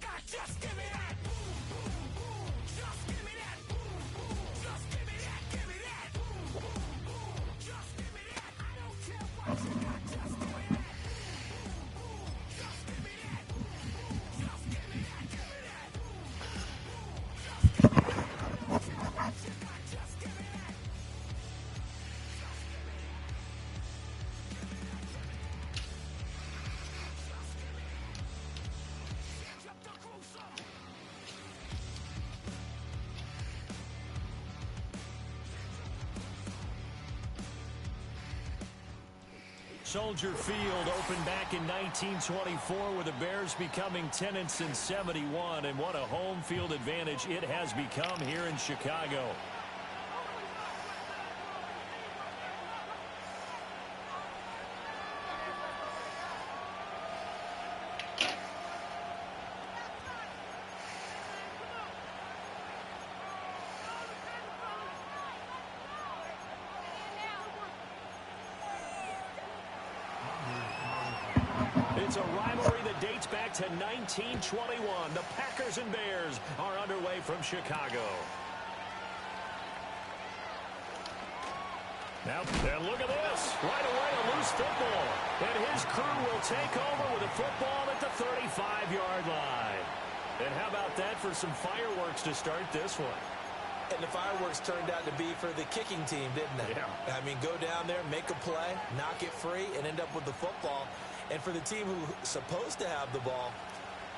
Just give me that. Just give me that. Just give me that. Give me that. Just give me that. I don't care what you got. Just give me that. Just give me that. Just give me that. Give me that. Just give me that. I don't care what you got. Just give me that. Soldier Field opened back in 1924 with the Bears becoming 10-71, and what a home field advantage it has become here in Chicago. It's a rivalry that dates back to 1921. The Packers and Bears are underway from Chicago. Now, and look at this. Right away, a loose football. And his crew will take over with a football at the 35-yard line. And how about that for some fireworks to start this one? And the fireworks turned out to be for the kicking team, didn't they? Yeah. I mean, go down there, make a play, knock it free, and end up with the football. And for the team who's supposed to have the ball,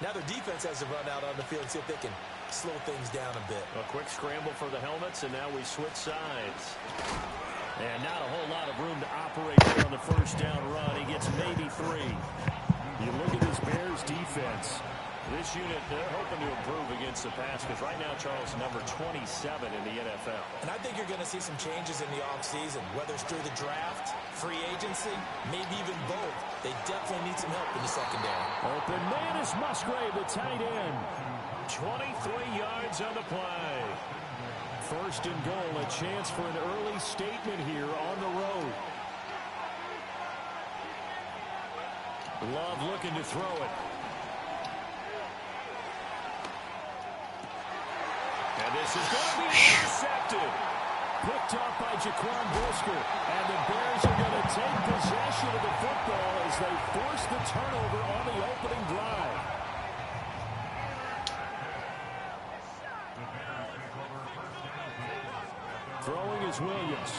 now their defense has to run out on the field and see if they can slow things down a bit. A quick scramble for the helmets, and now we switch sides. And not a whole lot of room to operate there on the first down run. He gets maybe 3. You look at this Bears defense. This unit, they're hoping to improve against the pass because right now, Charles, number 27 in the NFL. And I think you're going to see some changes in the offseason, whether it's through the draft, free agency, maybe even both. They definitely need some help in the secondary. Open man is Musgrave, the tight end. 23 yards on the play. First and goal, a chance for an early statement here on the road. Love looking to throw it. And this is going to be intercepted. Picked up by Jaquan Brisker. And the Bears are going to take possession of the football as they force the turnover on the opening drive. Throwing is Williams.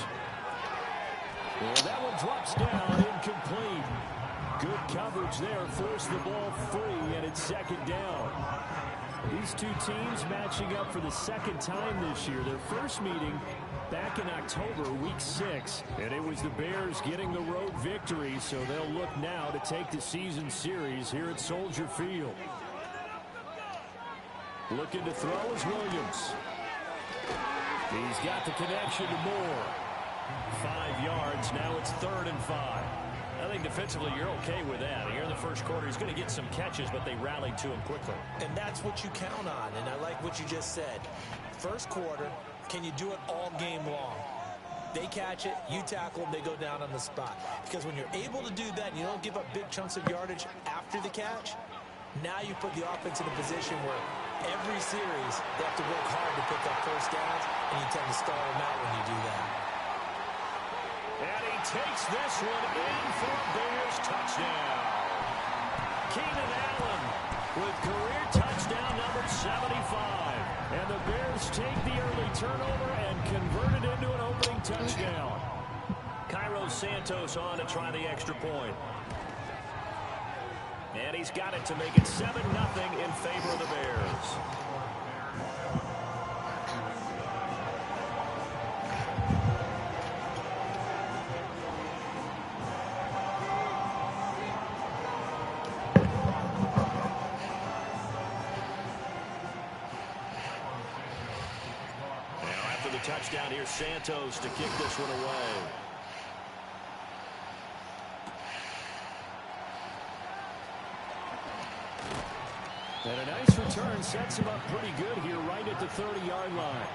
And that one drops down, incomplete. Good coverage there, forced the ball free, and it's second down. These two teams matching up for the second time this year. Their first meeting back in October, week 6. And it was the Bears getting the road victory, so they'll look now to take the season series here at Soldier Field. Looking to throw is Williams. He's got the connection to Moore. 5 yards, now it's 3rd and 5. I think defensively you're okay with that. Here in the first quarter, he's going to get some catches, but they rallied to him quickly. And that's what you count on, and I like what you just said. First quarter, can you do it all game long? They catch it, you tackle them, they go down on the spot. Because when you're able to do that, and you don't give up big chunks of yardage after the catch, now you put the offense in a position where every series they have to work hard to pick up first downs, and you tend to stall them out when you do that. And he takes this one in for a Bears touchdown. Keenan Allen with career touchdown number 75. And the Bears take the early turnover and convert it into an opening touchdown. Cairo Santos on to try the extra point. And he's got it to make it 7-0 in favor of the Bears. Now after the touchdown, here's Santos to kick this one away. And a nice return sets him up pretty good here right at the 30-yard line.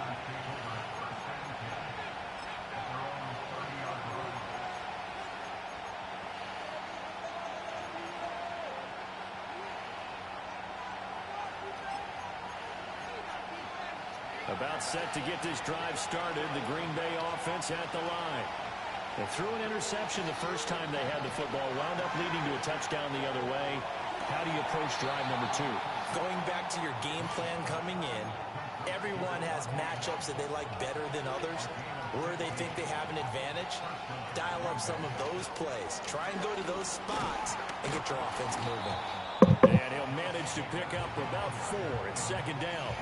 about set to get this drive started. The Green Bay offense at the line. They threw an interception the first time they had the football, wound up leading to a touchdown the other way. How do you approach drive number 2? Going back to your game plan coming in, everyone has matchups that they like better than others. Where they think they have an advantage, dial up some of those plays. Try and go to those spots and get your offense moving. And he'll manage to pick up about 4 at second down.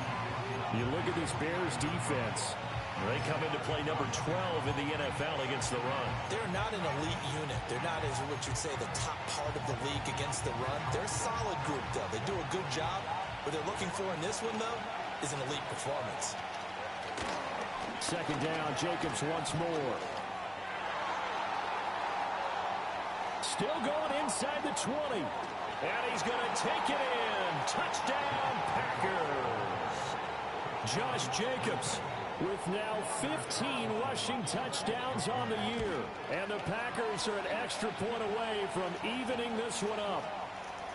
You look at this Bears defense. They come into play number 12 in the NFL against the run. They're not an elite unit. They're not, as what you'd say, the top part of the league against the run. They're a solid group, though. They do a good job. What they're looking for in this one, though, is an elite performance. Second down, Jacobs once more. Still going inside the 20. And he's going to take it in. Touchdown, Packers. Josh Jacobs with now 15 rushing touchdowns on the year. And the Packers are an extra point away from evening this one up.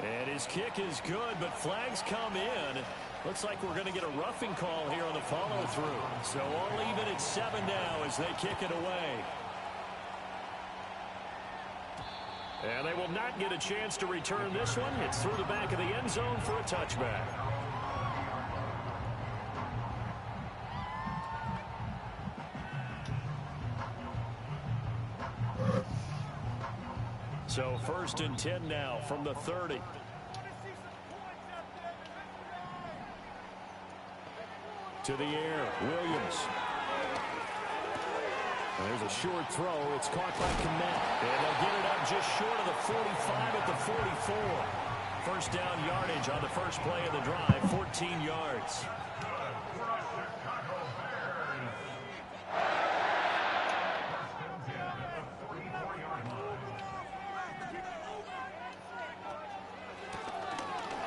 And his kick is good, but flags come in. Looks like we're going to get a roughing call here on the follow-through. So all even at 7 now as they kick it away. And they will not get a chance to return this one. It's through the back of the end zone for a touchback. So 1st and 10 now from the 30. To the air, Williams. There's a short throw. It's caught by Kmet. And they'll get it up just short of the 45 at the 44. First down yardage on the first play of the drive, 14 yards.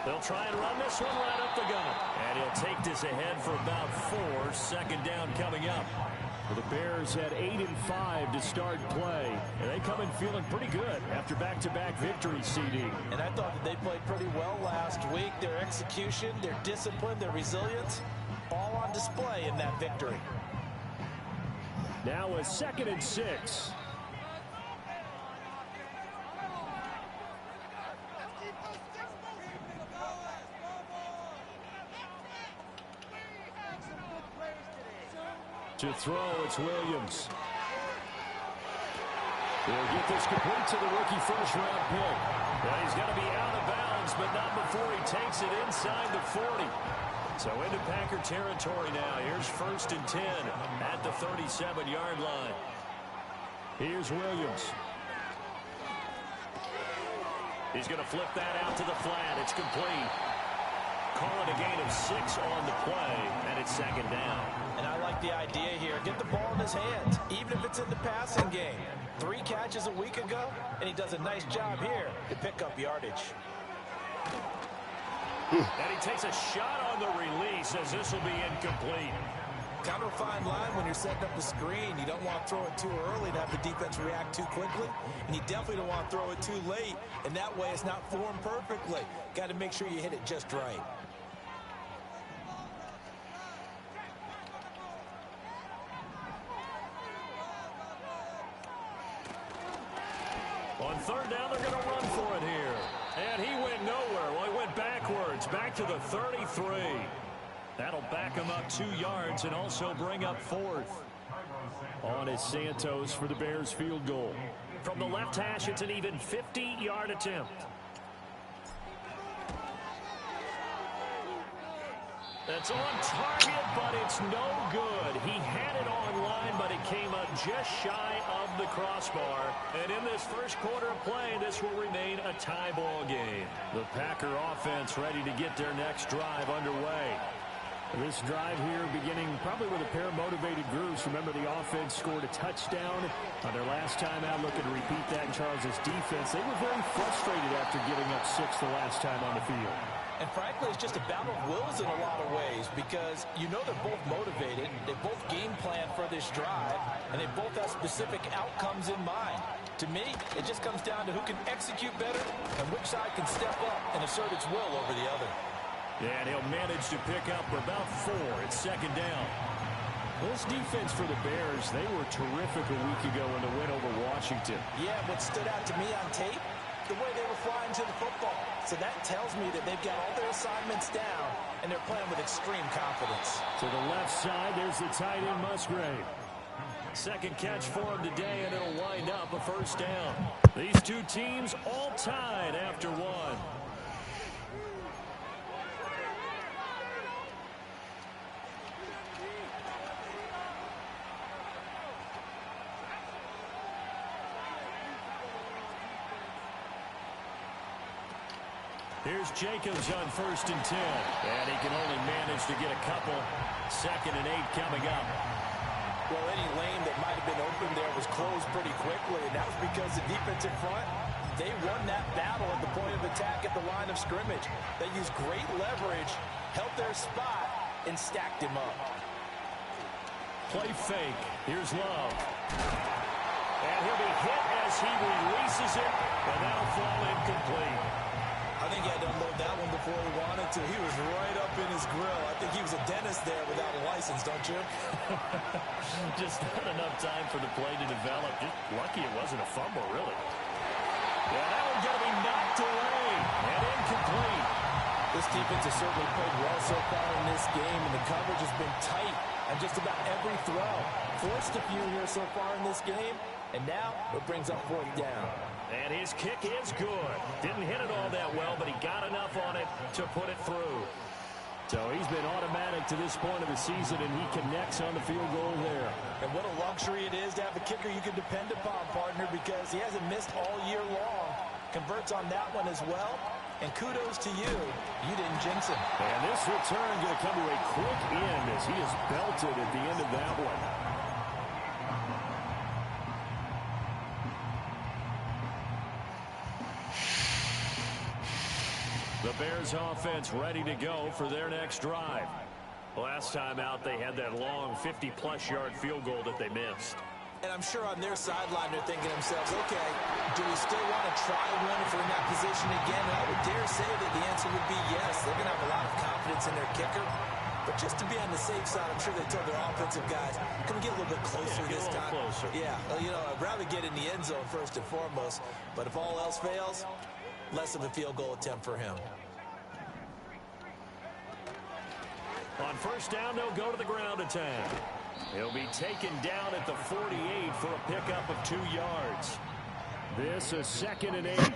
They'll try and run this one right up the gut. And he'll take this ahead for about 4. Second down coming up. Well, the Bears had 8 and 5 to start play. And they come in feeling pretty good after back-to-back victories, CD. And I thought that they played pretty well last week. Their execution, their discipline, their resilience, all on display in that victory. Now a 2nd and 6. To throw, it's Williams. He'll get this complete to the rookie first-round pick. Well, he's going to be out of bounds, but not before he takes it inside the 40. So into Packer territory now. Here's 1st and 10 at the 37-yard line. Here's Williams. He's going to flip that out to the flat. It's complete. Call it a gain of 6 on the play, and it's 2nd down. And I like the idea here. Get the ball in his hands, even if it's in the passing game. 3 catches a week ago, and he does a nice job here to pick up yardage. And he takes a shot on the release as this will be incomplete. Kind of a fine line when you're setting up a screen. You don't want to throw it too early to have the defense react too quickly, and you definitely don't want to throw it too late, and that way it's not formed perfectly. Got to make sure you hit it just right. On 3rd down, they're going to run for it here. And he went nowhere. Well, he went backwards, back to the 33. That'll back him up 2 yards and also bring up 4th. On is Santos for the Bears field goal. From the left hash, it's an even 50-yard attempt. That's on target, but it's no good. He had it on line, but it came up just shy of the crossbar. And in this first quarter of play, this will remain a tie ball game. The Packer offense ready to get their next drive underway. This drive here beginning probably with a pair of motivated groups. Remember, the offense scored a touchdown on their last time out. Looking to repeat that in Charles' defense. They were very frustrated after giving up 6 the last time on the field. And frankly, it's just a battle of wills in a lot of ways because you know they're both motivated. They both game plan for this drive, and they both have specific outcomes in mind. To me, it just comes down to who can execute better and which side can step up and assert its will over the other. And he'll manage to pick up about 4 at second down. This defense for the Bears, they were terrific a week ago in the win over Washington. Yeah, what stood out to me on tape, the way they were flying to the football. So that tells me that they've got all their assignments down, and they're playing with extreme confidence. To the left side, there's the tight end Musgrave. Second catch for him today, and it'll wind up a first down. These two teams all tied after one. Here's Jacobs on 1st and 10. And he can only manage to get a couple. 2nd and 8 coming up. Well, any lane that might have been open there was closed pretty quickly, and that was because the defensive front, they won that battle at the point of attack at the line of scrimmage. They used great leverage, held their spot, and stacked him up. Play fake. Here's Love. And he'll be hit as he releases it, and that'll fall incomplete. I think he had to unload that one before he wanted to. He was right up in his grill. I think he was a dentist there without a license, don't you? Just not enough time for the play to develop. Just lucky it wasn't a fumble, really. Yeah, that one's going to be knocked away and incomplete. This defense has certainly played well so far in this game, and the coverage has been tight on just about every throw. Forced a few here so far in this game, and now it brings up 4th down. And his kick is good. Didn't hit it all that well, but he got enough on it to put it through. So he's been automatic to this point of the season, and he connects on the field goal there. And what a luxury it is to have a kicker you can depend upon, partner, because he hasn't missed all year long. Converts on that one as well. And kudos to you. You didn't jinx him. And this return going to come to a quick end as he is belted at the end of that one. The Bears offense ready to go for their next drive. Last time out, they had that long 50-plus yard field goal that they missed. And I'm sure on their sideline they're thinking to themselves, okay, do we still want to try one if we're in that position again? And I would dare say that the answer would be yes. They're going to have a lot of confidence in their kicker. But just to be on the safe side, I'm sure they told their offensive guys, can we get a little bit closer this time? Closer. Yeah, well, you know, I'd rather get in the end zone first and foremost. But if all else fails, less of a field goal attempt for him. On 1st down, they'll go to the ground attack. He'll be taken down at the 48 for a pickup of 2 yards. This is 2nd and 8.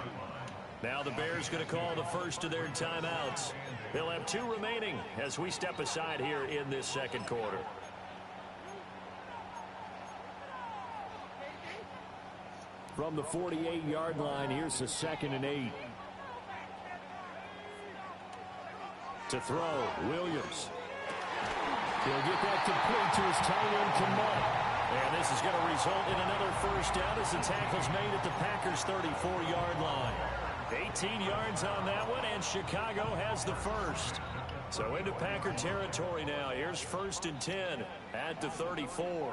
Now the Bears going to call the first of their timeouts. They'll have 2 remaining as we step aside here in this second quarter. From the 48-yard line, here's the 2nd and 8. To throw, Williams. He'll get that complete to his tight end, Kamal. And this is going to result in another first down as the tackle's made at the Packers' 34-yard line. 18 yards on that one, and Chicago has the first. So into Packer territory now. Here's 1st and 10 at the 34.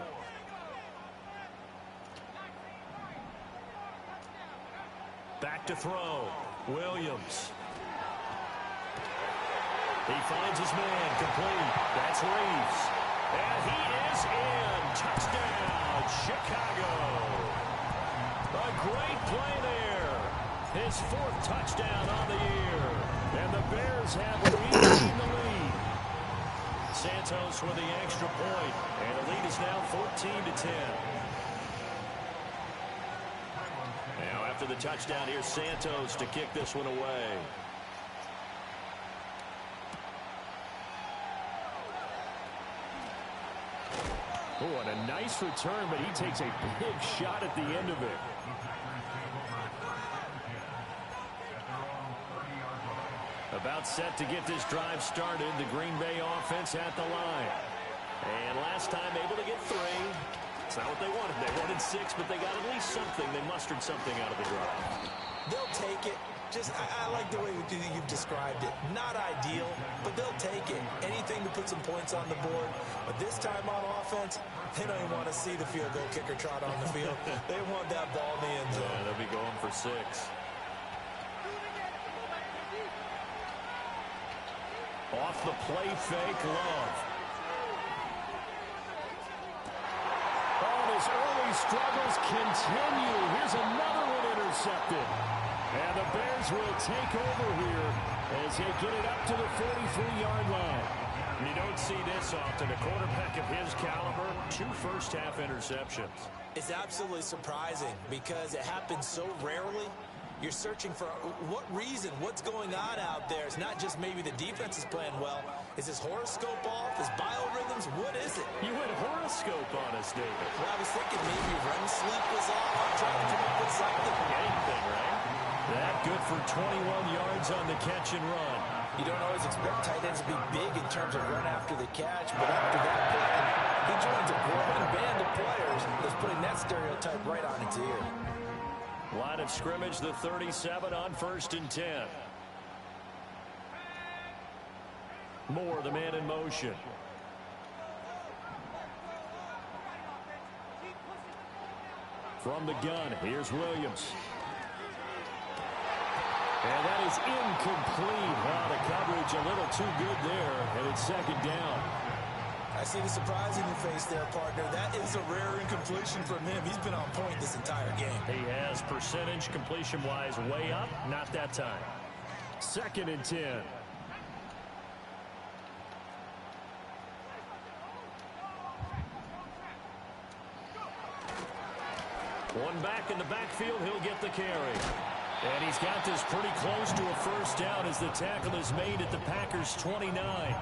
Back to throw, Williams. He finds his man, complete. That's Reeves. And he is in. Touchdown, Chicago. A great play there. His 4th touchdown on the year. And the Bears have regained the lead. Santos with the extra point. And the lead is now 14-10. Now after the touchdown, here's Santos to kick this one away. Oh, and a nice return, but he takes a big shot at the end of it. About set to get this drive started, the Green Bay offense at the line. And last time able to get 3. It's not what they wanted. They wanted 6, but they got at least something. They mustered something out of the drive. They'll take it. I like the way you've described it. Not ideal, but they'll take it. Anything to put some points on the board. But this time on offense, they don't even want to see the field goal kicker trot on the field. They want that ball in the end zone. Yeah, they'll be going for 6. off the play fake. Love. Oh, his early struggles continue. Here's another one intercepted. And the Bears will take over here as they get it up to the 43-yard line. You don't see this often. A quarterback of his caliber, 2 first-half interceptions. It's absolutely surprising because it happens so rarely. You're searching for what reason, what's going on out there. It's not just maybe the defense is playing well. Is his horoscope off? His biorhythms? What is it? You went horoscope on us, David. Well, I was thinking maybe REM sleep was off. I'm trying to come up with something. Anything, right? That good for 21 yards on the catch and run. You don't always expect tight ends to be big in terms of run after the catch, but after that play, he joins a growing band of players that's putting that stereotype right on its ear. Line of scrimmage, the 37 on 1st and 10. Moore, the man in motion. From the gun, here's Williams. And that is incomplete. Wow, the coverage a little too good there, and it's 2nd down. I see the surprise in your face there, partner. That is a rare incompletion from him. He's been on point this entire game. He has percentage completion-wise way up, not that time. 2nd and 10. One back in the backfield, he'll get the carry. And he's got this pretty close to a first down as the tackle is made at the Packers' 29.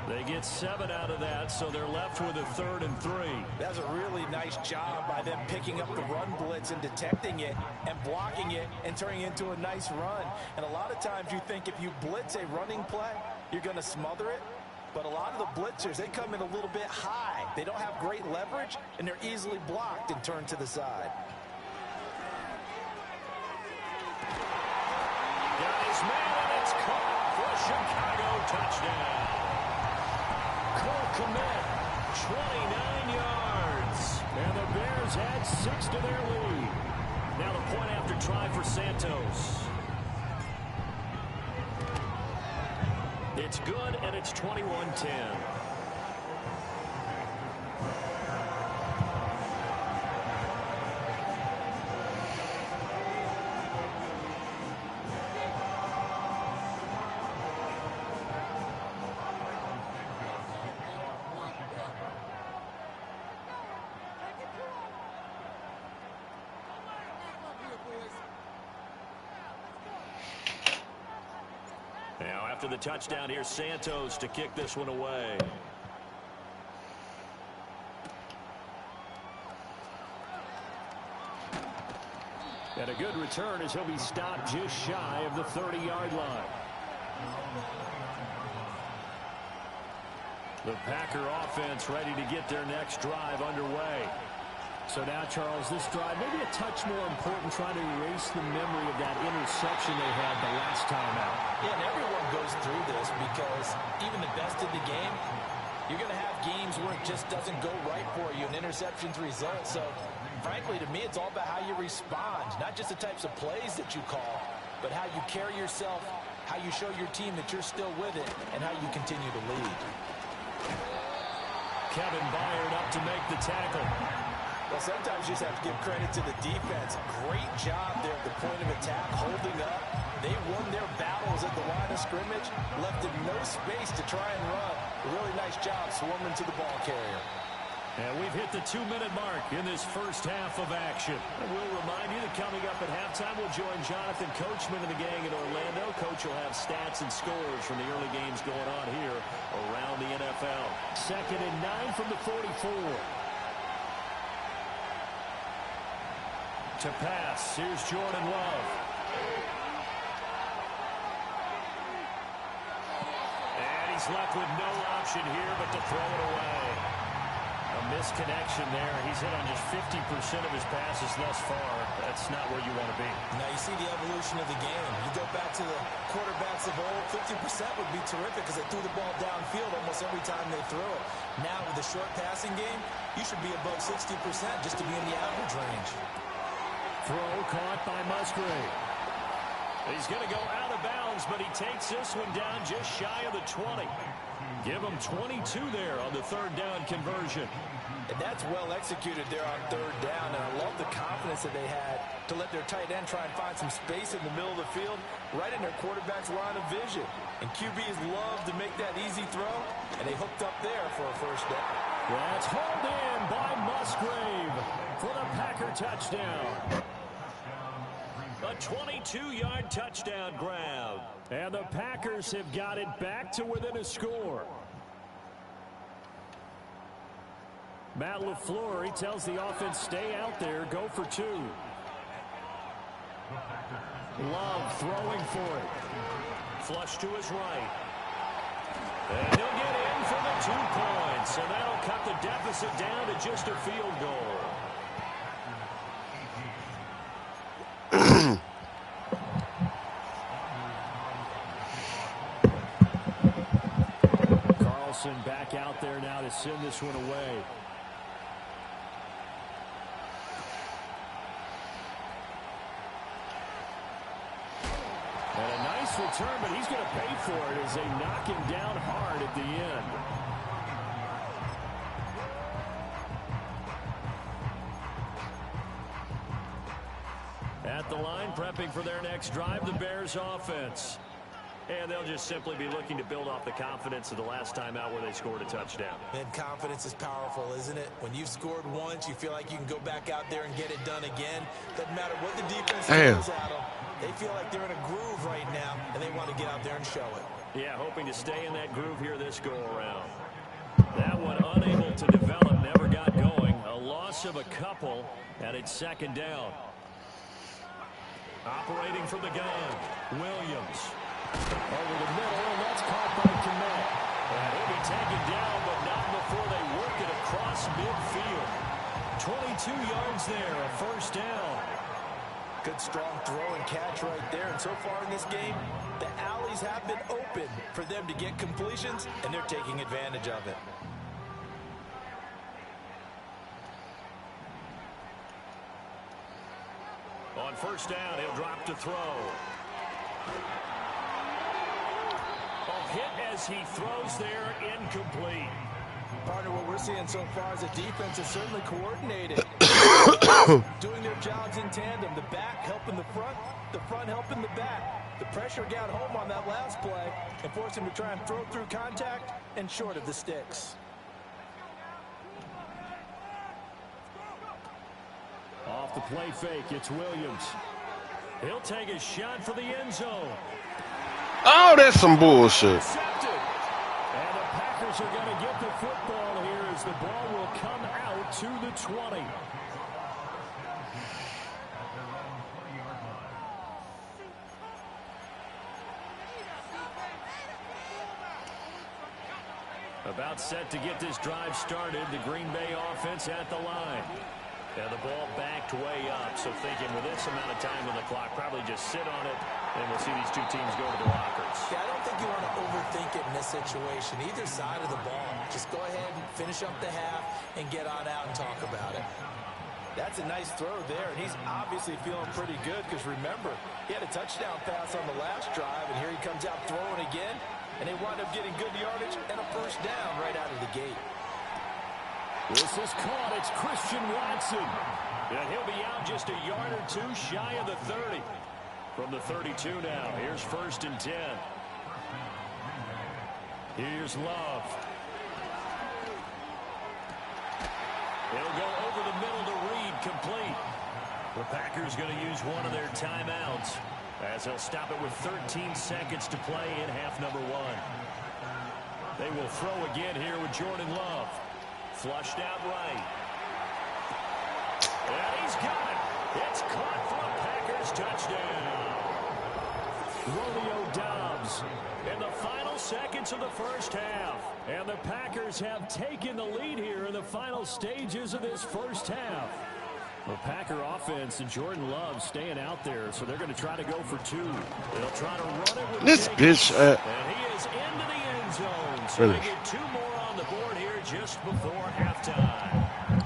They get 7 out of that, so they're left with a 3rd and 3. That's a really nice job by them picking up the run blitz and detecting it and blocking it and turning it into a nice run. And a lot of times you think if you blitz a running play, you're going to smother it. But a lot of the blitzers, they come in a little bit high. They don't have great leverage, and they're easily blocked and turned to the side. Got his man, and it's caught for a Chicago touchdown. Cole Kmet, 29 yards. And the Bears add 6 to their lead. Now the point after try for Santos. It's good, and it's 21-10. Now, after the touchdown, here's Santos to kick this one away. And a good return as he'll be stopped just shy of the 30-yard line. The Packer offense ready to get their next drive underway. So now, Charles, this drive maybe a touch more important, trying to erase the memory of that interception they had the last time out. Yeah, and everyone goes through this because even the best in the game, you're going to have games where it just doesn't go right for you, and interceptions result. So, frankly, to me, it's all about how you respond, not just the types of plays that you call, but how you carry yourself, how you show your team that you're still with it, and how you continue to lead. Kevin Byard up to make the tackle. Well, sometimes you just have to give credit to the defense. Great job there at the point of attack, holding up. They won their battles at the line of scrimmage, left them no space to try and run. A really nice job swarming to the ball carrier. And we've hit the 2-minute mark in this first half of action. And we'll remind you that coming up at halftime, we'll join Jonathan Coachman and the gang in Orlando. Coach will have stats and scores from the early games going on here around the NFL. 2nd and 9 from the 44. To pass, here's Jordan Love. And he's left with no option here but to throw it away. A misconnection there. He's hit on just 50% of his passes thus far. That's not where you want to be. Now you see the evolution of the game. You go back to the quarterbacks of old, 50% would be terrific because they threw the ball downfield almost every time they threw it. Now with the short passing game, you should be above 60% just to be in the average range. Throw caught by Musgrave. He's going to go out of of bounds, but he takes this one down just shy of the 20. Give him 22 there on the third down conversion. And that's well executed there on third down. And I love the confidence that they had to let their tight end try and find some space in the middle of the field, right in their quarterback's line of vision. And QBs love to make that easy throw, and they hooked up there for a first down. That's hauled in by Musgrave for the Packer touchdown. A 22-yard touchdown grab. And the Packers have got it back to within a score. Matt LaFleur, he tells the offense, stay out there, go for two. Love throwing for it. Flush to his right. And he'll get in for the 2 points. And that'll cut the deficit down to just a field goal. Carlson back out there now to send this one away. And a nice return, but he's going to pay for it as they knock him down hard at the end. At the line, prepping for their next drive, the Bears offense. And they'll just simply be looking to build off the confidence of the last time out where they scored a touchdown. And confidence is powerful, isn't it? When you've scored once, you feel like you can go back out there and get it done again. Doesn't matter what the defense throws at them. They feel like they're in a groove right now, and they want to get out there and show it. Yeah, hoping to stay in that groove here this go-around. That one unable to develop, never got going. A loss of a couple, and it's second down. Operating from the gun, Williams. Over the middle, and that's caught by Kmet. And he'll be taken down, but not before they work it across midfield. 22 yards there, a first down. Good strong throw and catch right there. And so far in this game, the alleys have been open for them to get completions, and they're taking advantage of it. On first down, he'll drop to throw. A hit as he throws there, incomplete. Partner, what we're seeing so far is the defense is certainly coordinated. Doing their jobs in tandem. The back helping the front helping the back. The pressure got home on that last play and forced him to try and throw through contact and short of the sticks. Off the play fake, it's Williams. He'll take a shot for the end zone. Oh, that's some bullshit. Intercepted. And the Packers are going to get the football here as the ball will come out to the 20. About set to get this drive started, the Green Bay offense at the line. And the ball backed way up, so thinking with this amount of time on the clock, probably just sit on it, and we'll see these two teams go to the lockers. Yeah, I don't think you want to overthink it in this situation. Either side of the ball. Just go ahead and finish up the half and get on out and talk about it. That's a nice throw there, and he's obviously feeling pretty good because, remember, he had a touchdown pass on the last drive, and here he comes out throwing again, and they wind up getting good yardage and a first down right out of the gate. This is caught. It's Christian Watson. And he'll be out just a yard or two shy of the 30. From the 32 now. Here's first and 10. Here's Love. He'll go over the middle to Reed, complete. The Packers going to use one of their timeouts as they'll stop it with 13 seconds to play in half number one. They will throw again here with Jordan Love. Flushed out right. And he's got it. It's caught for a Packers touchdown. Romeo Doubs in the final seconds of the first half. And the Packers have taken the lead here in the final stages of this first half. The Packer offense and Jordan Love staying out there, so they're going to try to go for two. They'll try to run it with This bitch. And he is into the end zone. So they get two more on the board here just before halftime.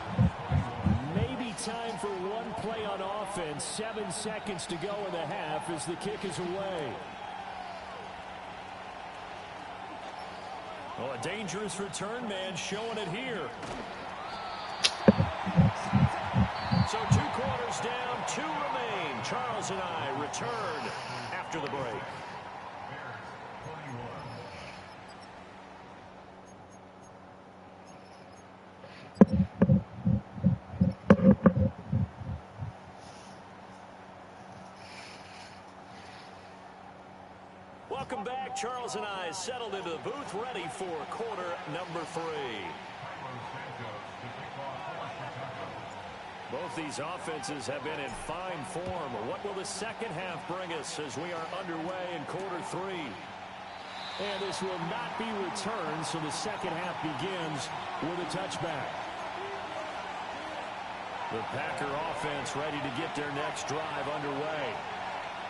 Maybe time for one play on offense. 7 seconds to go in the half as the kick is away. Oh, a dangerous return man showing it here. So 2 quarters down, 2 remain. Charles and I return after the break. Welcome back. Charles and I settled into the booth, ready for quarter number 3. Both these offenses have been in fine form. What will the second half bring us as we are underway in quarter 3? And this will not be returned, so the second half begins with a touchback. The Packer offense ready to get their next drive underway.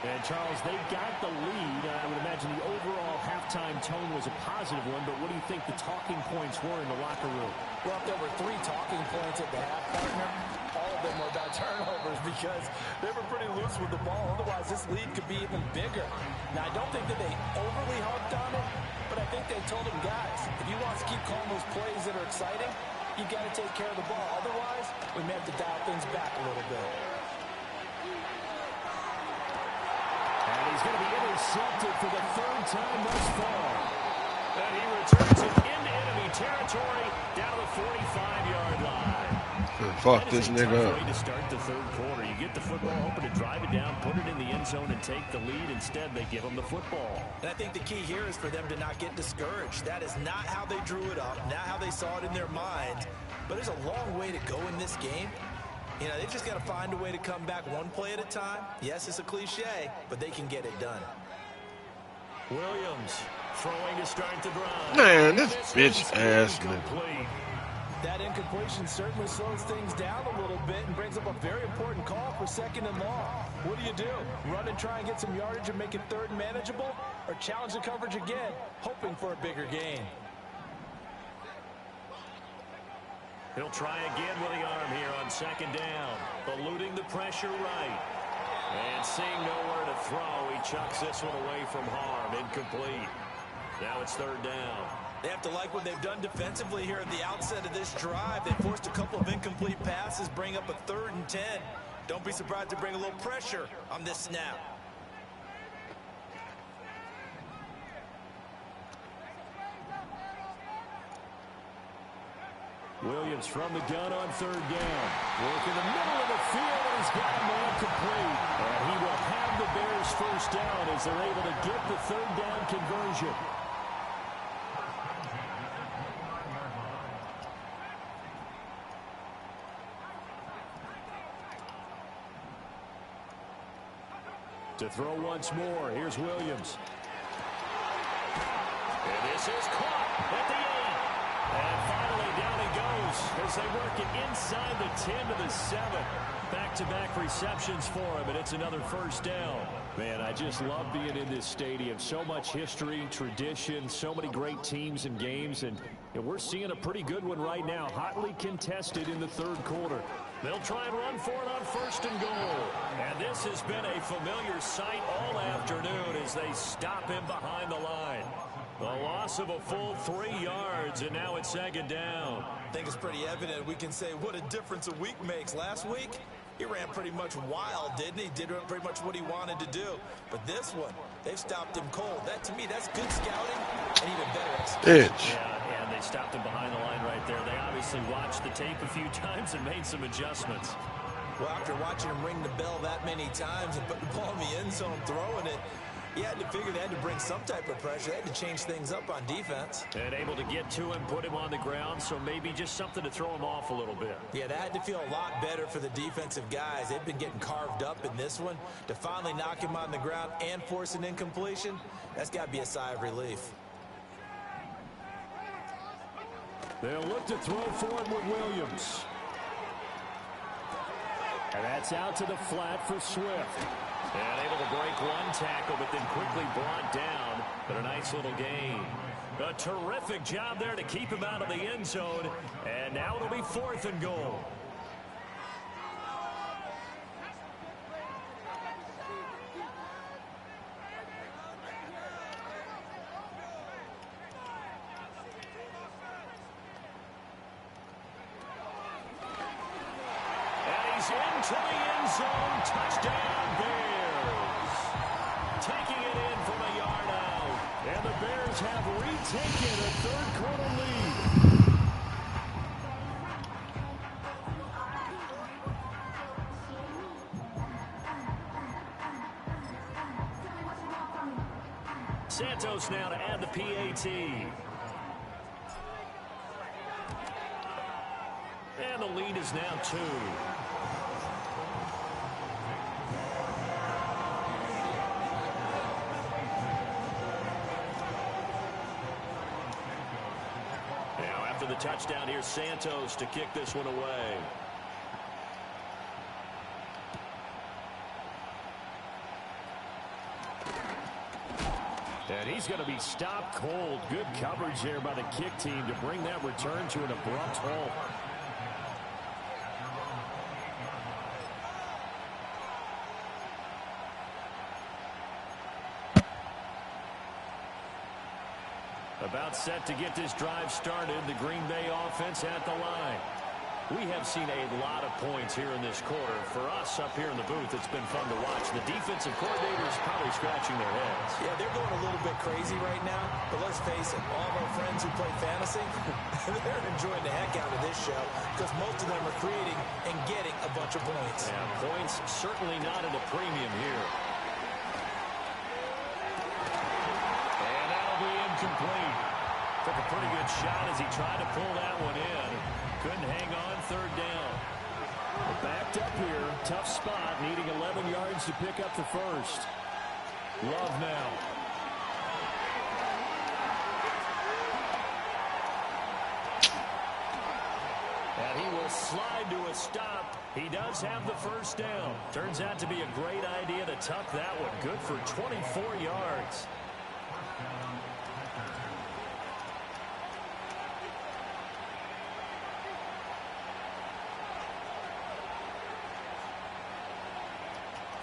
And, Charles, they got the lead. I would imagine the overall halftime tone was a positive one, but what do you think the talking points were in the locker room? Well, if there were 3 talking points at the half, partner, all of them were about turnovers because they were pretty loose with the ball. Otherwise, this lead could be even bigger. Now, I don't think that they overly harped on it, but I think they told them, guys, if you want to keep calling those plays that are exciting, you got to take care of the ball. Otherwise, we may have to dial things back a little bit. And he's going to be intercepted for the 3rd time thus far. And he returns it into enemy territory down the 45-yard line. Fuck this nigga up. Way to start the 3rd quarter. You get the football, hoping to drive it down, put it in the end zone, and take the lead. Instead, they give him the football. And I think the key here is for them to not get discouraged. That is not how they drew it up, not how they saw it in their mind. But there's a long way to go in this game. You know, they just got to find a way to come back one play at a time. Yes, it's a cliche, but they can get it done. Williams throwing to start the drive. Man, this bitch ass nigga. That incompletion certainly slows things down a little bit and brings up a very important call for 2nd and long. What do? Run and try and get some yardage and make it 3rd manageable? Or challenge the coverage again, hoping for a bigger gain? He'll try again with the arm here on 2nd down. Eluding the pressure right. And seeing nowhere to throw, he chucks this one away from harm. Incomplete. Now it's 3rd down. They have to like what they've done defensively here at the outset of this drive. They forced a couple of incomplete passes, bring up a 3rd and 10. Don't be surprised to bring a little pressure on this snap. Williams from the gun on 3rd down. Work in the middle of the field, and he's got a man complete. And he will have the Bears 1st down as they're able to get the 3rd down conversion. To throw once more, here's Williams. And this is caught at the 8. And finally down he goes as they work it inside the 10 to the 7. Back-to-back receptions for him, and it's another 1st down. Man, I just love being in this stadium. So much history, tradition, so many great teams and games, and we're seeing a pretty good one right now, hotly contested in the 3rd quarter. They'll try and run for it on 1st and goal. And this has been a familiar sight all afternoon as they stop him behind the line. The loss of a full 3 yards, and now it's 2nd down. I think it's pretty evident. We can say what a difference a week makes. Last week, he ran pretty much wild, didn't he? Did pretty much what he wanted to do. But this one, they've stopped him cold. That, to me, that's good scouting and even better execution. Yeah, and they stopped him behind the line right there. They obviously watched the tape a few times and made some adjustments. Well, after watching him ring the bell that many times and put the ball in the end zone, throwing it, he had to figure they had to bring some type of pressure. They had to change things up on defense. And able to get to him, put him on the ground, so maybe just something to throw him off a little bit. Yeah, that had to feel a lot better for the defensive guys. They've been getting carved up in this one. To finally knock him on the ground and force an incompletion, that's got to be a sigh of relief. They'll look to throw for it with Williams. And that's out to the flat for Swift. And able to break one tackle, but then quickly brought down. But a nice little gain. A terrific job there to keep him out of the end zone. And now it'll be 4th and goal. is into the end zone. Touchdown, Bears. Taking it in from a yard out. And the Bears have retaken a third-quarter lead. Santos now to add the PAT. And the lead is now 2. Now after the touchdown, here's Santos to kick this one away. And he's going to be stopped cold. Good coverage there by the kick team to bring that return to an abrupt halt. About set to get this drive started. The Green Bay offense at the line. We have seen a lot of points here in this quarter. For us up here in the booth, it's been fun to watch. The defensive coordinators probably scratching their heads. Yeah, they're going a little bit crazy right now. But let's face it, all of our friends who play fantasy, they're enjoying the heck out of this show because most of them are creating and getting a bunch of points. Yeah, points certainly not at a premium here. And that'll be incomplete. Took a pretty good shot as he tried to pull that one in. Couldn't hang on, third down. Backed up here, tough spot, needing 11 yards to pick up the first. Love now. And he will slide to a stop. He does have the first down. Turns out to be a great idea to tuck that one. Good for 24 yards.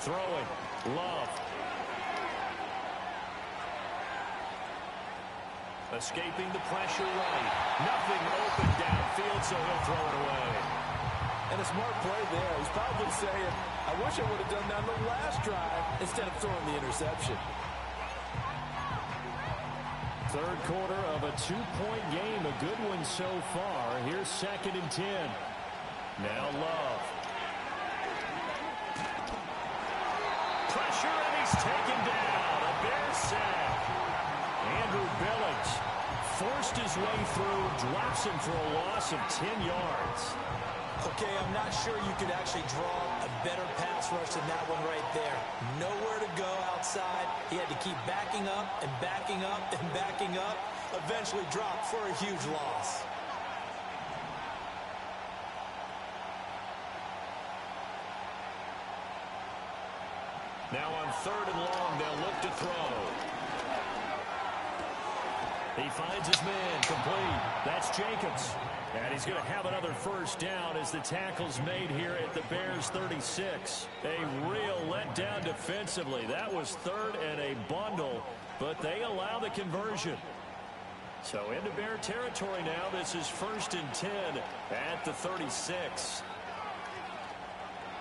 Throwing. Love. Escaping the pressure right. Nothing open downfield, so he'll throw it away. And a smart play there. He's probably saying, I wish I would have done that on the last drive instead of throwing the interception. Third quarter of a 2-point game. A good one so far. Here's 2nd and 10. Now Love. Pressure, and he's taken down. A Bears sack. Andrew Billings forced his way through, drops him for a loss of 10 yards. Okay, I'm not sure you could actually draw a better pass rush than that one right there. Nowhere to go outside. He had to keep backing up and backing up and backing up. Eventually dropped for a huge loss. Now on 3rd and long, they'll look to throw. He finds his man, complete. That's Jacobs. And he's going to have another first down as the tackle's made here at the Bears 36. A real letdown defensively. That was 3rd and a bundle, but they allow the conversion. So into Bear territory now. This is 1st and 10 at the 36.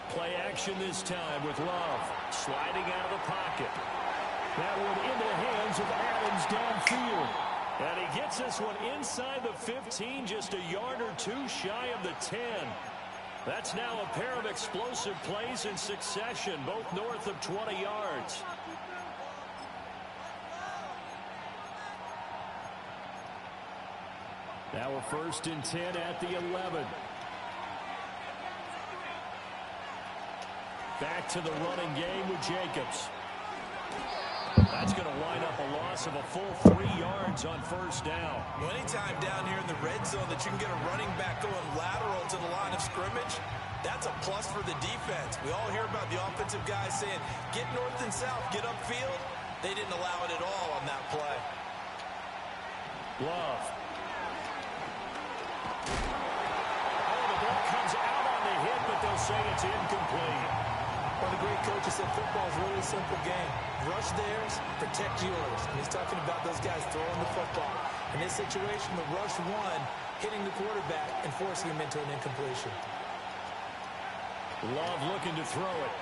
Play action this time with Love sliding out of the pocket. That one into the hands of Adams downfield. And he gets this one inside the 15, just a yard or two shy of the 10. That's now a pair of explosive plays in succession, both north of 20 yards. Now a 1st and 10 at the 11. Back to the running game with Jacobs. That's going to wind up a loss of a full 3 yards on first down. Well, anytime down here in the red zone that you can get a running back going lateral to the line of scrimmage, that's a plus for the defense. We all hear about the offensive guys saying, get north and south, get upfield. They didn't allow it at all on that play. Love. Oh, the ball comes out on the hit, but they'll say it's incomplete. Well, the great coach said football is really a simple game. Rush theirs, protect yours. And he's talking about those guys throwing the football. In this situation, the rush one, hitting the quarterback and forcing him into an incompletion. Love looking to throw it.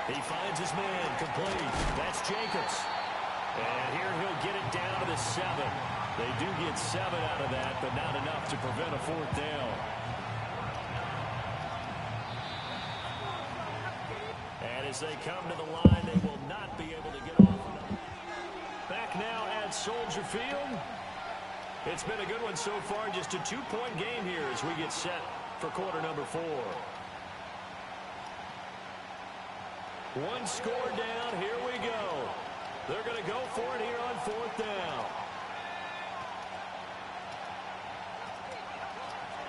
He finds his man, complete. That's Jacobs. And here he'll get it down to the 7. They do get 7 out of that, but not enough to prevent a 4th down. And as they come to the line, they will not be able to get off. Back now at Soldier Field. It's been a good one so far. Just a 2-point game here as we get set for quarter number 4. One score down. Here we go. They're going to go for it here on 4th down.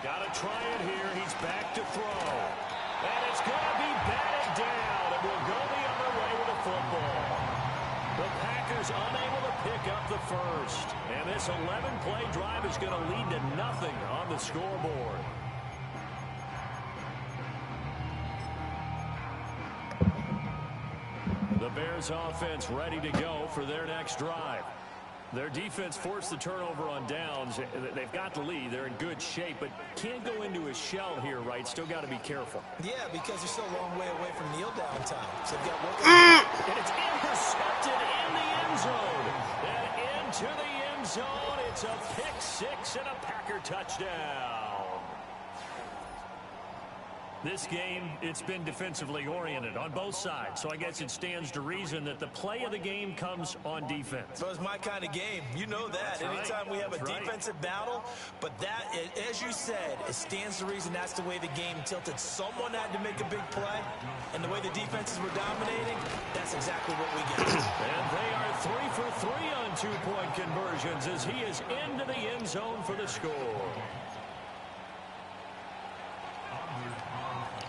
Got to try it here. He's back to throw. And it's going to be batted down. And we'll go the other way with the football. The Packers unable to pick up the first. And this 11-play drive is going to lead to nothing on the scoreboard. The Bears offense ready to go for their next drive. Their defense forced the turnover on downs. They've got the lead. They're in good shape, but can't go into a shell here, right? Still got to be careful. Yeah, because they're still a long way away from kneel down time. So they've got work on. And it's intercepted in the end zone. And into the end zone. It's a pick 6 and a Packer touchdown. This game, it's been defensively oriented on both sides, so I guess it stands to reason that the play of the game comes on defense. So it's my kind of game. You know that. That's Anytime we have a right. defensive battle, but that, as you said, it stands to reason that's the way the game tilted. Someone had to make a big play, and the way the defenses were dominating, that's exactly what we get. And they are 3 for 3 on 2-point conversions as he is into the end zone for the score.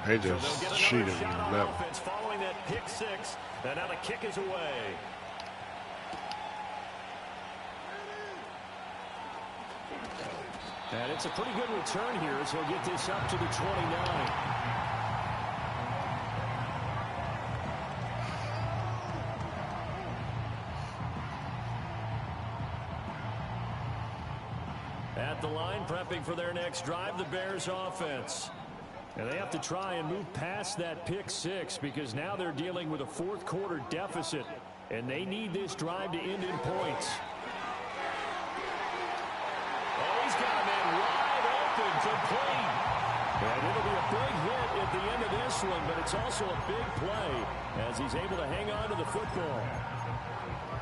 They just cheated in the middle. Following that pick 6, and now the kick is away. And it's a pretty good return here, so he'll get this up to the 29. At the line, prepping for their next drive, the Bears offense. And they have to try and move past that pick 6 because now they're dealing with a 4th quarter deficit, and they need this drive to end in points. Oh, he's got a man wide open, complete. And it'll be a big hit at the end of this one, but it's also a big play as he's able to hang on to the football.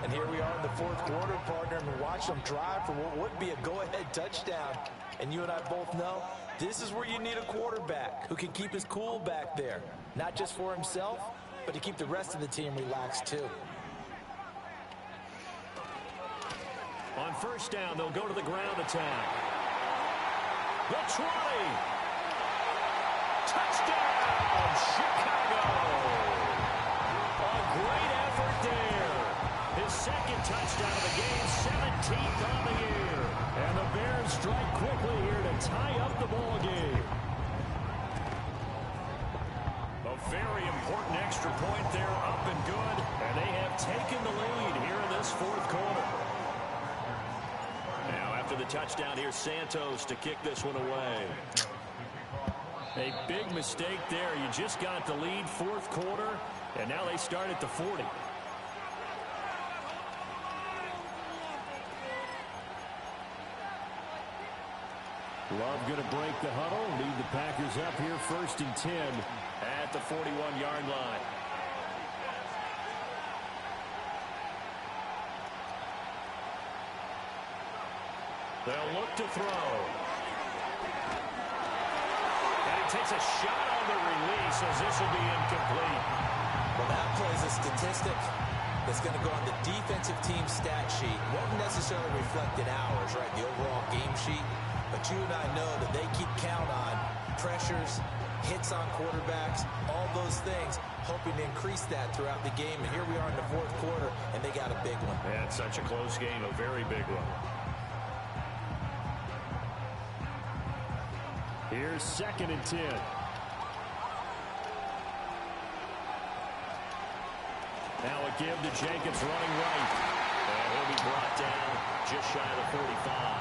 And here we are in the 4th quarter, partner, and watch them drive for what would be a go-ahead touchdown. And you and I both know this is where you need a quarterback who can keep his cool back there. Not just for himself, but to keep the rest of the team relaxed too. On 1st down, they'll go to the ground attack. The 20. Touchdown, Chicago. A great effort there. His 2nd touchdown of the game, 17th on the year. And the Bears strike quickly here to tie up the ball game. A very important extra point there, up and good. And they have taken the lead here in this 4th quarter. Now after the touchdown, here's Santos to kick this one away. A big mistake there. You just got the lead 4th quarter, and now they start at the 40. Love going to break the huddle, lead the Packers up here 1st and 10 at the 41-yard line. They'll look to throw. And he takes a shot on the release as this will be incomplete. Well, that plays a statistic that's going to go on the defensive team stat sheet. Won't necessarily reflect in ours, right, the overall game sheet. But you and I know that they keep count on pressures, hits on quarterbacks, all those things, hoping to increase that throughout the game. And here we are in the 4th quarter, and they got a big one. Yeah, it's such a close game, a very big one. Here's 2nd and 10. Now a give to Jacobs running right. And he'll be brought down just shy of the 45.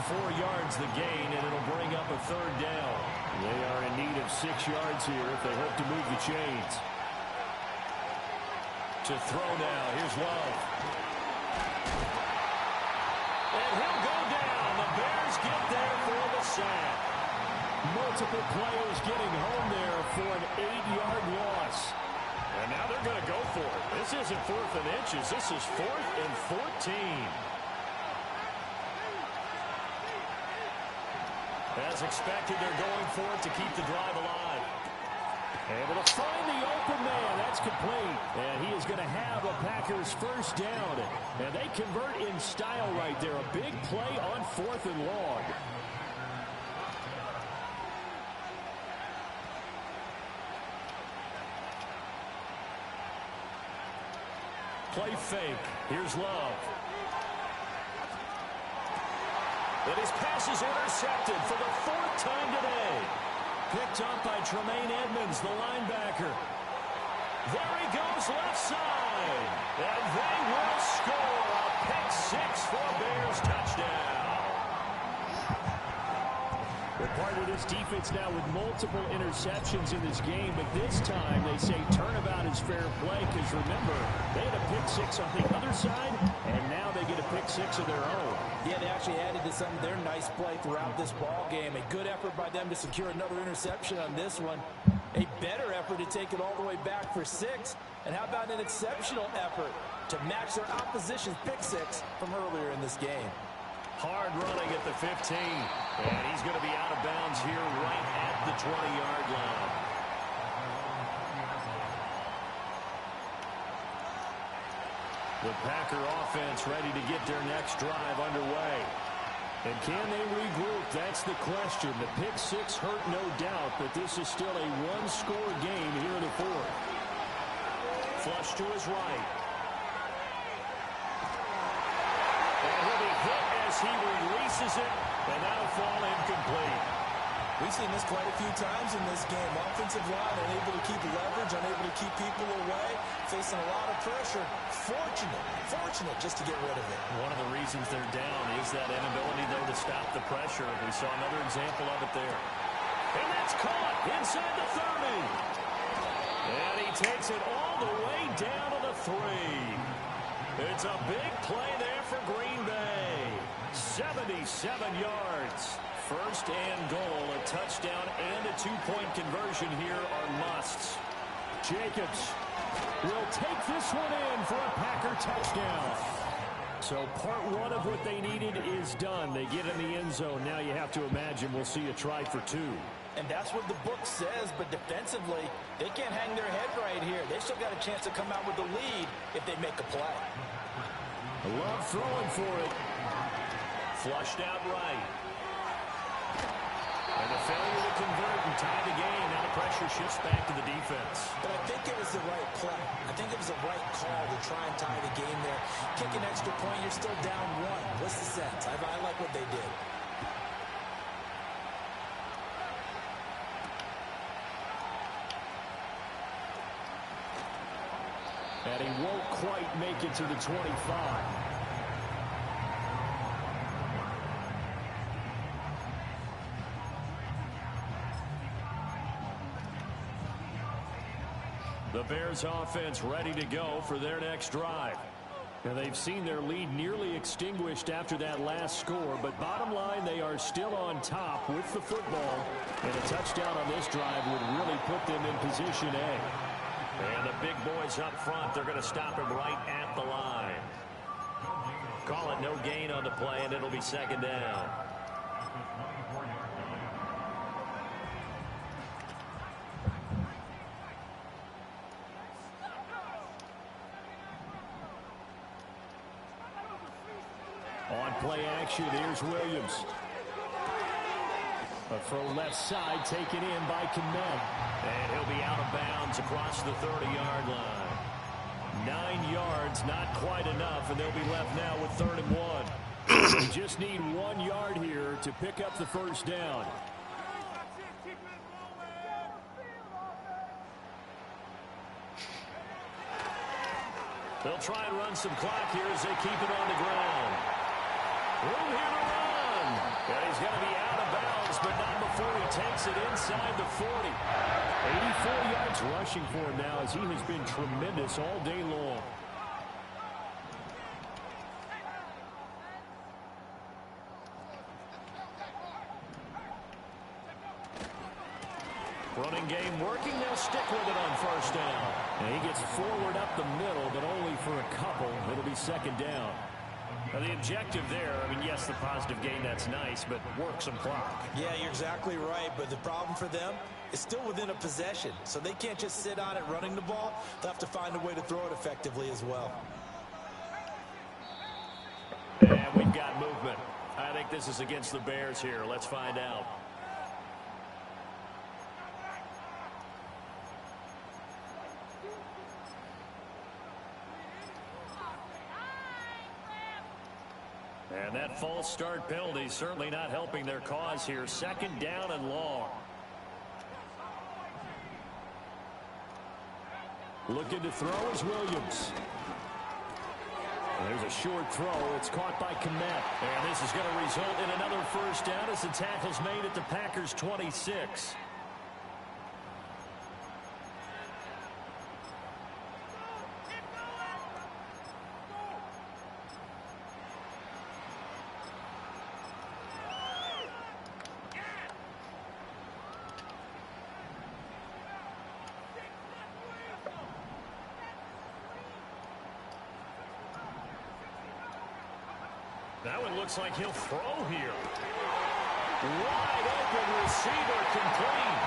4 yards the gain, and it'll bring up a 3rd down. They are in need of 6 yards here if they hope to move the chains. To throw now. Here's Love. And he'll go down. The Bears get there for the sack. Multiple players getting home there for an 8-yard loss. And now they're going to go for it. This isn't 4th and inches. This is 4th and 14. As expected, they're going for it to keep the drive alive. Able to find the open man. That's complete. And he is going to have a Packers first down. And they convert in style right there. A big play on 4th and long. Play fake. Here's Love. And his pass is intercepted for the 4th time today. Picked up by Tremaine Edmonds, the linebacker. There he goes left side. And they will score a pick 6 for a Bears touchdown. We're part of this defense now with multiple interceptions in this game, but this time they say turnabout is fair play because remember, they had a pick 6 on the other side, and now they get a pick 6 of their own. Yeah, they actually added to some of their nice play throughout this ball game. A good effort by them to secure another interception on this one. A better effort to take it all the way back for 6. And how about an exceptional effort to match their opposition's pick 6 from earlier in this game. Hard running at the 15. And he's going to be out of bounds here right at the 20-yard line. The Packer offense ready to get their next drive underway. And can they regroup? That's the question. The pick 6 hurt, no doubt, but this is still a one-score game here in the 4th. Flush to his right. And he'll be hit as he releases it, and that'll fall incomplete. We've seen this quite a few times in this game. Offensive line unable to keep leverage, unable to keep people away, facing a lot of pressure. Fortunate just to get rid of it. One of the reasons they're down is that inability, though, to stop the pressure. We saw another example of it there. And that's caught inside the 30. And he takes it all the way down to the 3. It's a big play there for Green Bay. 77 yards. First and goal, a touchdown and a 2-point conversion here are musts. Jacobs will take this one in for a Packer touchdown. So part 1 of what they needed is done. They get in the end zone. Now you have to imagine we'll see a try for 2. And that's what the book says, but defensively, they can't hang their head right here. They still got a chance to come out with the lead if they make a play. Love throwing for it. Flushed out right. And a failure to convert and tie the game. Now the pressure shifts back to the defense. But I think it was the right play. I think it was the right call to try and tie the game there. Kick an extra point, you're still down 1. What's the sense? I like what they did. And he won't quite make it to the 25. The Bears offense ready to go for their next drive. And they've seen their lead nearly extinguished after that last score, but bottom line, they are still on top with the football. And a touchdown on this drive would really put them in position A. And the big boys up front, they're going to stop him right at the line. Call it no gain on the play, and it'll be second down. On play action, here's Williams. A throw left side taken in by Kmet. And he'll be out of bounds across the 30-yard line. 9 yards, not quite enough, and they'll be left now with 3rd and 1. They just need 1 yard here to pick up the first down. They'll try and run some clock here as they keep it on the ground. Room here to run. And he's going to be out of bounds tries, but not before he takes it inside the 40. 84 yards rushing for him now as he has been tremendous all day long. Running game working. They'll stick with it on first down. And he gets forward up the middle, but only for a couple. It'll be second down. Now the objective there, I mean, yes, the positive gain, that's nice, but work some clock. Yeah, you're exactly right, but the problem for them is still within a possession, so they can't just sit on it running the ball. They'll have to find a way to throw it effectively as well. And we've got movement. I think this is against the Bears here. Let's find out. And that false start penalty certainly not helping their cause here. Second down and long. Looking to throw is Williams. There's a short throw. It's caught by Kmet. And this is going to result in another first down as the tackle's made at the Packers' 26. Now it looks like he'll throw here. Wide open receiver complete.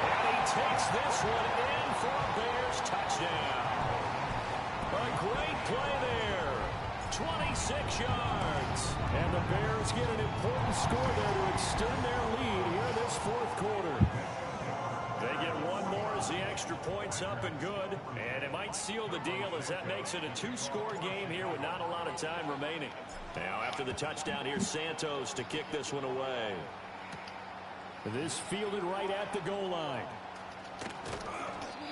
And he takes this one in for a Bears touchdown. A great play there. 26 yards. And the Bears get an important score there to extend their lead here this fourth quarter. They get one more as the extra point's up and good. And it might seal the deal as that makes it a two-score game here with not a lot of time remaining. Now after the touchdown, here's Santos to kick this one away. This fielded right at the goal line.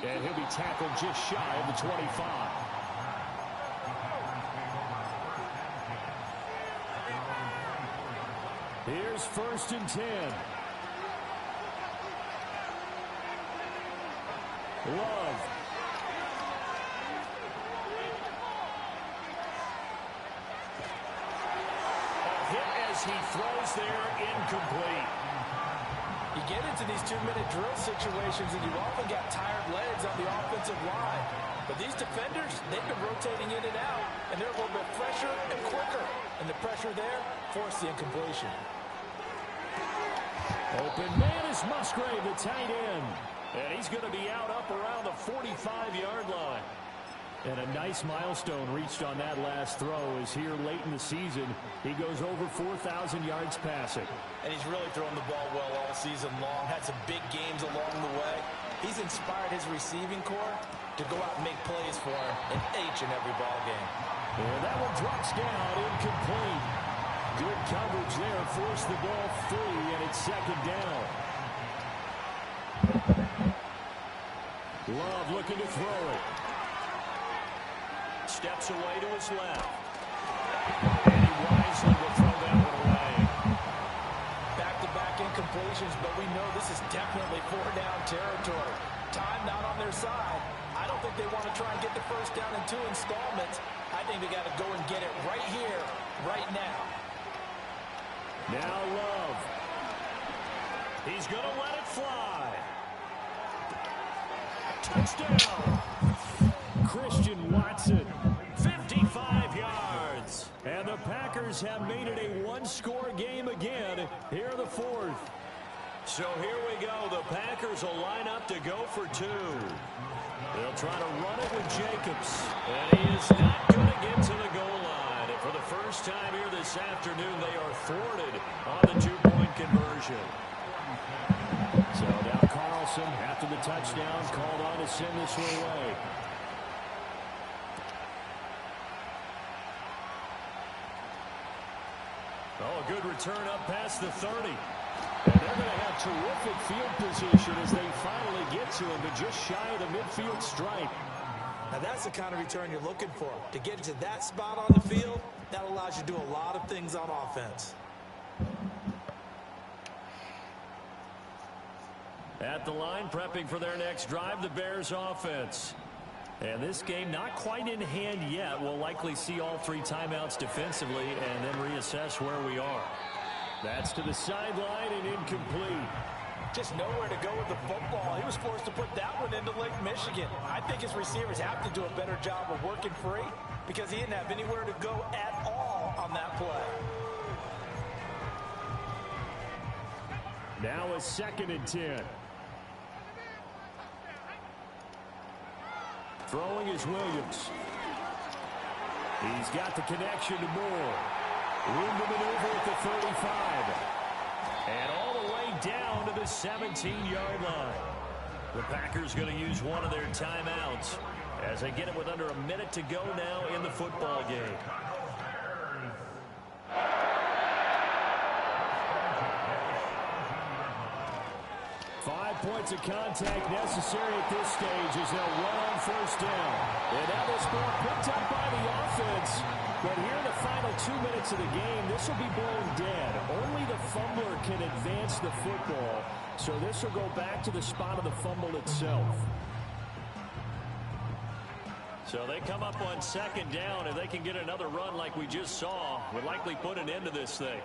And he'll be tackled just shy of the 25. Here's 1st and 10. Love. A hit as he throws there, incomplete. You get into these 2-minute drill situations and you often got tired legs on the offensive line. But these defenders, they've been rotating in and out, and they're a little bit fresher and quicker. And the pressure there forced the incompletion. Open man is Musgrave, the tight end. And he's going to be out up around the 45-yard line. And a nice milestone reached on that last throw as here late in the season, he goes over 4,000 yards passing. And he's really thrown the ball well all season long. Had some big games along the way. He's inspired his receiving corps to go out and make plays for him in each and every ball game. And that one drops down, incomplete. Good coverage there, forced the ball free, and it's second down. Love looking to throw it. Steps away to his left. And he wisely will throw that one away. Back-to-back incompletions, but we know this is definitely 4-down territory. Time not on their side. I don't think they want to try and get the first down in 2 installments. I think they got to go and get it right here, right now. Now Love. He's going to let it fly. Touchdown. Christian Watson, 55 yards. And the Packers have made it a one-score game again here in the fourth. So here we go. The Packers will line up to go for 2. They'll try to run it with Jacobs. And he is not going to get to the goal line. And for the first time here this afternoon, they are thwarted on the 2-point conversion. So now Carlson, after the touchdown, called on to send this one away. Oh, a good return up past the 30. And they're going to have terrific field position as they finally get to him, but just shy of the midfield stripe. Now that's the kind of return you're looking for. To get to that spot on the field, that allows you to do a lot of things on offense. At the line, prepping for their next drive, the Bears offense. And this game not quite in hand yet. We'll likely see all 3 timeouts defensively and then reassess where we are. That's to the sideline and incomplete. Just nowhere to go with the football. He was forced to put that one into Lake Michigan. I think his receivers have to do a better job of working free because he didn't have anywhere to go at all on that play. Now a 2nd and 10. Throwing is Williams. He's got the connection to Moore. Room to maneuver at the 35. And all the way down to the 17-yard line. The Packers going to use one of their timeouts as they get it with under a minute to go now in the football game. 5 points of contact necessary at this stage as they'll run on 1st down. And now this ball picked up by the offense. But here in the final 2 minutes of the game, this will be blown dead. Only the fumbler can advance the football. So this will go back to the spot of the fumble itself. So they come up on 2nd down. If they can get another run like we just saw, would likely put an end to this thing.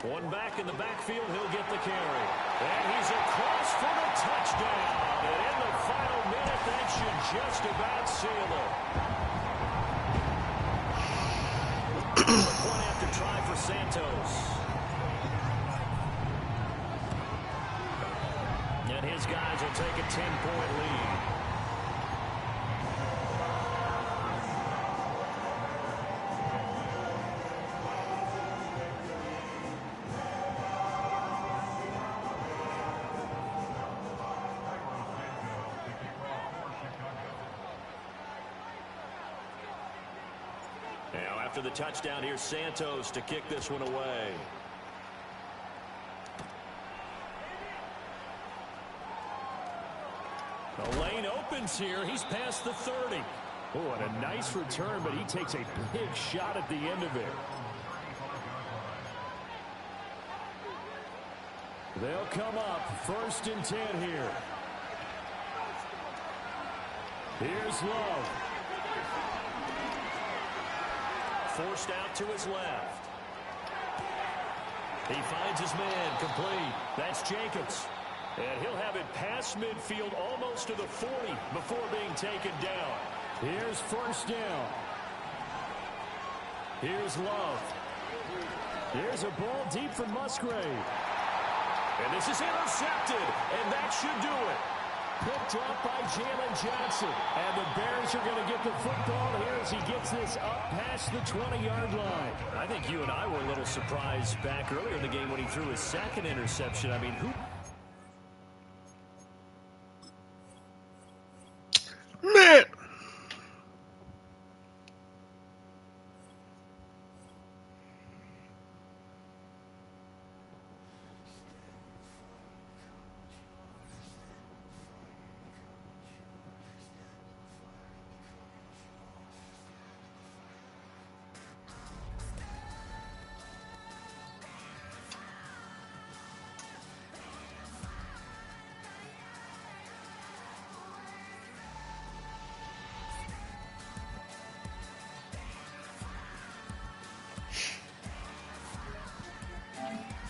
One back in the backfield, he'll get the carry. And he's across for the touchdown. And in the final minute, that should just about seal it. Point after try for Santos. And his guys will take a 10-point lead. After the touchdown, here's Santos to kick this one away. The lane opens here. He's past the 30. Oh, and a nice return, but he takes a big shot at the end of it. They'll come up 1st and 10 here. Here's Love. Forced out to his left. He finds his man complete. That's Jacobs. And he'll have it past midfield almost to the 40 before being taken down. Here's 1st down. Here's Love. Here's a ball deep from Musgrave. And this is intercepted. And that should do it. Picked up by Jalen Johnson. And the Bears are going to get the football here as he gets this up past the 20-yard line. I think you and I were a little surprised back earlier in the game when he threw his 2nd interception. I mean, who